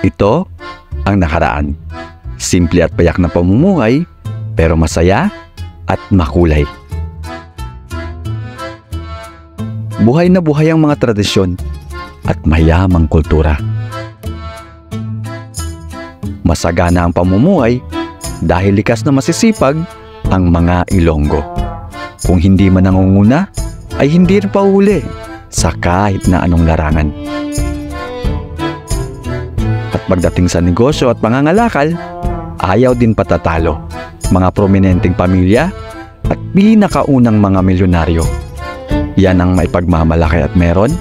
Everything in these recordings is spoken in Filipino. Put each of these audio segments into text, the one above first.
Ito ang nakaraan. Simple at payak na pamumuhay, pero masaya at makulay. Buhay na buhay ang mga tradisyon at mayamang kultura. Masagana ang pamumuhay dahil likas na masisipag ang mga Ilonggo. Kung hindi man nangunguna, ay hindi rin pauhuli sa kahit na anong larangan. At pagdating sa negosyo at pangangalakal, ayaw din patatalo. Mga prominenteng pamilya at pinakaunang mga milyonaryo. Yan ang maipagmamalaki at meron,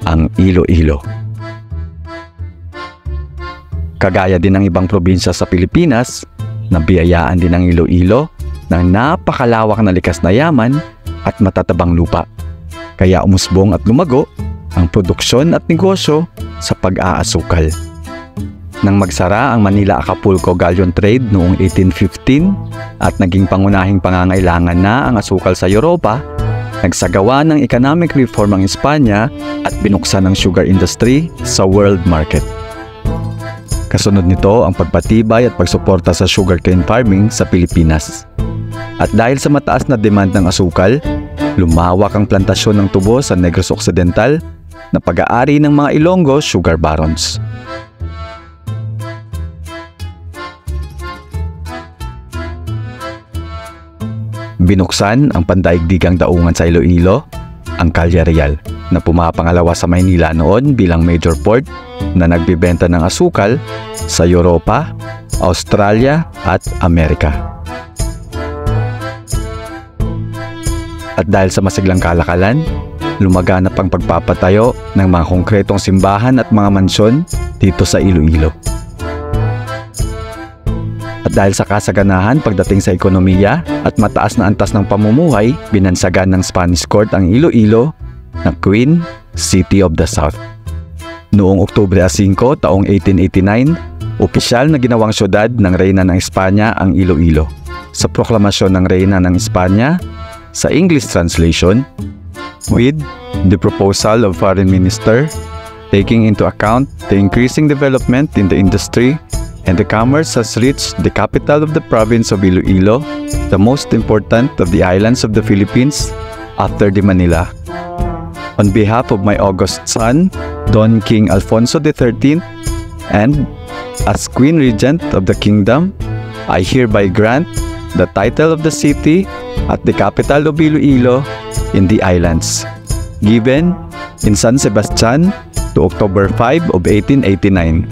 ang Iloilo. Kagaya din ng ibang probinsya sa Pilipinas, nabiyayaan din ng Iloilo ng napakalawak na likas na yaman at matatabang lupa. Kaya umusbong at lumago ang produksyon at negosyo sa pag-aasukal. Nang magsara ang Manila-Acapulco Galleon Trade noong 1815 at naging pangunahing pangangailangan na ang asukal sa Europa, nagsagawa ng economic reform ang Espanya at binuksan ang sugar industry sa world market. Kasunod nito ang pagpatibay at pagsuporta sa sugarcane farming sa Pilipinas. At dahil sa mataas na demand ng asukal, lumawak ang plantasyon ng tubo sa Negros Occidental na pag-aari ng mga Ilonggo sugar barons. Binuksan ang pandaigdigang daungan sa Iloilo, ang Calle Real, na pumapangalawa sa Maynila noon bilang major port na nagbibenta ng asukal sa Europa, Australia at Amerika. At dahil sa masiglang kalakalan, lumaganap ang pagpapatayo ng mga konkretong simbahan at mga mansyon dito sa Iloilo. At dahil sa kasaganahan pagdating sa ekonomiya at mataas na antas ng pamumuhay, binansagan ng Spanish Court ang Iloilo na Queen City of the South. Noong Oktubre 5, taong 1889, opisyal na ginawang syudad ng Reyna ng Espanya ang Iloilo. Sa proklamasyon ng Reyna ng Espanya, sa English translation, with the proposal of Foreign Minister, taking into account the increasing development in the industry and the commerce has reached the capital of the province of Iloilo, the most important of the islands of the Philippines after the Manila. On behalf of my august son, Don King Alfonso XIII, and as Queen Regent of the Kingdom, I hereby grant the title of the city at the capital of Iloilo in the islands, given in San Sebastian to October 5 of 1889.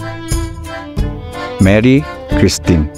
Mary Christine.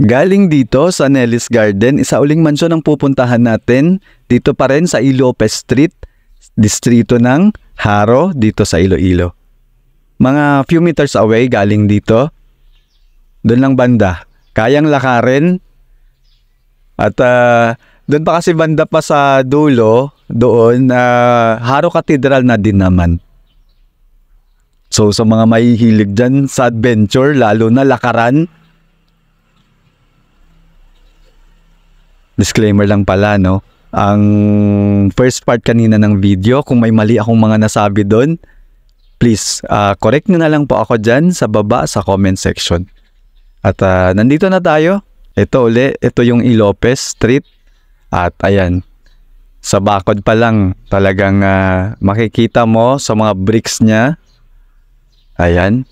Galing dito sa Nelly's Garden, isa uling mansyon ang pupuntahan natin. Dito pa rin sa Ilopez Street, distrito ng Haro, dito sa Iloilo. Mga few meters away galing dito. Doon lang banda. Kayang lakarin. At doon pa kasi banda pa sa dulo, doon, Haro Cathedral na din naman. So sa mga mahihilig dyan sa adventure, lalo na lakaran, disclaimer lang pala, no? Ang first part kanina ng video, kung may mali akong mga nasabi doon, please, correct nyo na lang po ako dyan sa baba sa comment section. At nandito na tayo. Ito uli, ito yung Ilopez Street. At ayan, sa bakod pa lang, talagang makikita mo sa mga bricks niya. Ayan.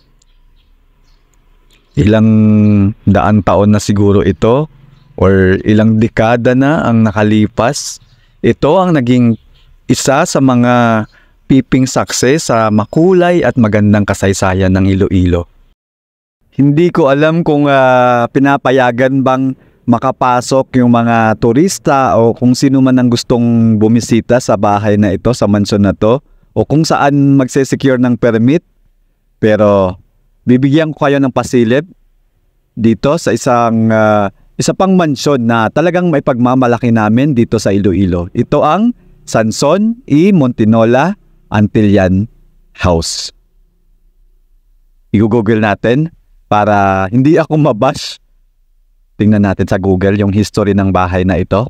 Ilang daan taon na siguro ito, or ilang dekada na ang nakalipas. Ito ang naging isa sa mga piping success sa makulay at magandang kasaysayan ng Iloilo. Hindi ko alam kung pinapayagan bang makapasok yung mga turista o kung sino man ang gustong bumisita sa bahay na ito, sa mansyon na to, o kung saan magse-secure ng permit. Pero bibigyan ko kayo ng pasilip dito sa isa pang mansyon na talagang may pagmamalaki namin dito sa Iloilo. Ito ang Sanson y Montinola Antillan House. I-google natin para hindi ako mabash. Tingnan natin sa Google yung history ng bahay na ito.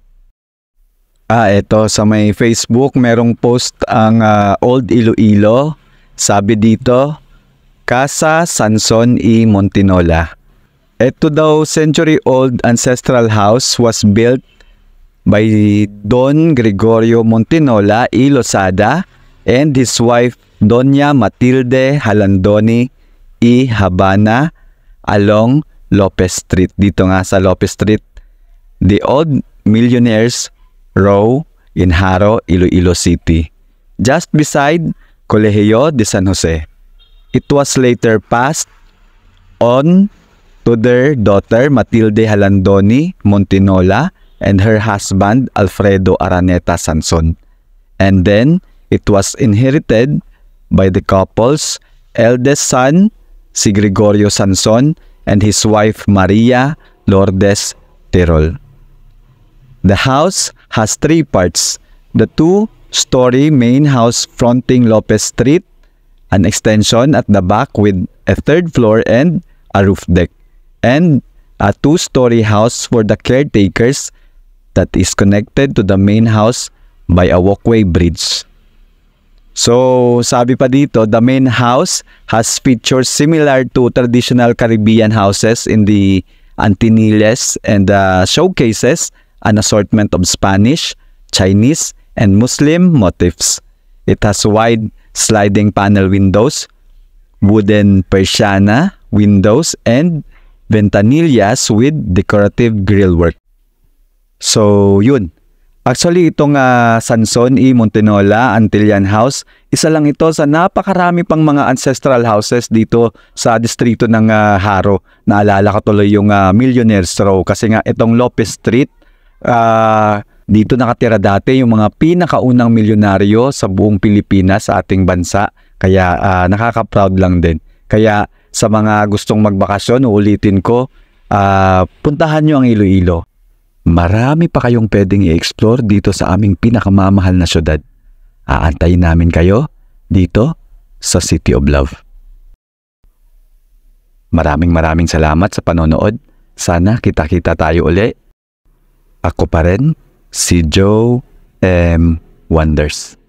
Ito sa may Facebook, merong post ang Old Iloilo. Sabi dito, Casa Sanson y Montinola. Ito daw century-old ancestral house was built by Don Gregorio Montinola y Losada and his wife Doña Matilde Halandoni y Habana along Lopez Street. Dito nga sa Lopez Street, the Old Millionaires Row in Haro, Iloilo City, just beside Colegio de San Jose. It was later passed on to their daughter Matilde Halandoni Montinola and her husband Alfredo Araneta Sanson. And then it was inherited by the couple's eldest son, si Gregorio Sanson, and his wife Maria Lourdes Tirol. The house has three parts: the two-story main house fronting Lopez Street, an extension at the back with a third floor and a roof deck, and a two-story house for the caretakers that is connected to the main house by a walkway bridge. So, sabi pa dito, the main house has features similar to traditional Caribbean houses in the Antilles and showcases an assortment of Spanish, Chinese, and Muslim motifs. It has wide sliding panel windows, wooden Persiana windows, and ventanillas with decorative grillwork. So, yun. Actually, itong Sanson y Montinola Antillan House, isa lang ito sa napakarami pang mga ancestral houses dito sa distrito ng Haro. Naalala ko tuloy yung Millionaires Row kasi nga itong Lopez Street, dito nakatira dati yung mga pinakaunang milyonaryo sa buong Pilipinas, sa ating bansa. Kaya nakaka-proud lang din. Kaya sa mga gustong magbakasyon, uulitin ko, puntahan nyo ang Iloilo. Marami pa kayong pwedeng i-explore dito sa aming pinakamamahal na syudad. Aantayin namin kayo dito sa City of Love. Maraming salamat sa panonood. Sana kita-kita tayo uli. Ako pa rin, si Joe M. Wonders.